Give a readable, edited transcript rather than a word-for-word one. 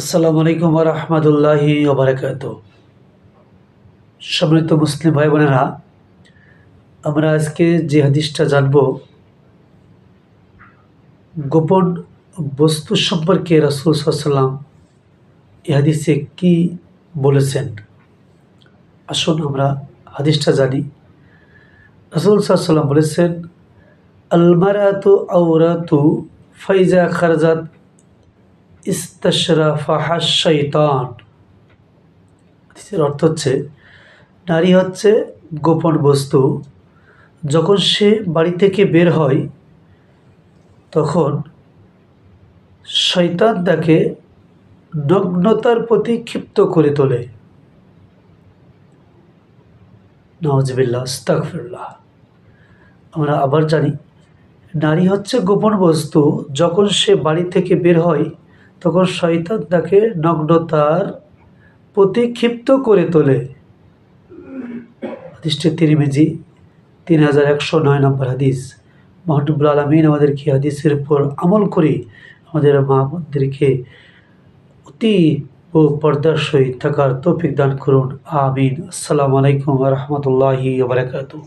আসসালামু আলাইকুম ওয়া রাহমাতুল্লাহি ওয়া বারাকাতুহু। সম্মানিত মুসলিম ভাই বোনেরা, আমরা আজকে যে হাদিসটা জানব, গোপন বস্তু সম্পর্কে রাসূল সাল্লাল্লাহু আলাইহি ওয়াসাল্লাম এই হাদিসে কি বলেছেন। আসুন আমরা হাদিসটা জানি। রাসূল সাল্লাল্লাহু আলাইহি ওয়াসাল্লাম বলেছেন, আল মারাতু আওরাতু ফাইজা খারাজাত ইস্তাশরাফাহা শাইতান। হাদিসের অর্থ হচ্ছে, নারী হচ্ছে গোপন বস্তু, যখন সে বাড়ি থেকে বের হয় তখন শয়তান তাকে নগ্নতার প্রতি ক্ষিপ্ত করে তোলে। নাউজুবিল্লাহ, আস্তাগফিরুল্লাহ। আমরা আবার জানি, নারী হচ্ছে গোপন বস্তু, যখন সে বাড়ি থেকে বের হয় তখন শয়তান তাকে নগ্নতার প্রতি ক্ষিপ্ত করে তোলে। হাদিসটি তিরমিজি 3109 নম্বর হাদিস। মহান রব্বুল আলামিন আমাদেরকে হাদিসের উপর আমল করে আমাদের মা বোনদেরকে অতি ও পর্দার সহিত থাকার তৌফিক দান করুন, আমিন। আসসালামু আলাইকুম ওয়া রাহমাতুল্লাহি ওয়া বারাকাতুহু।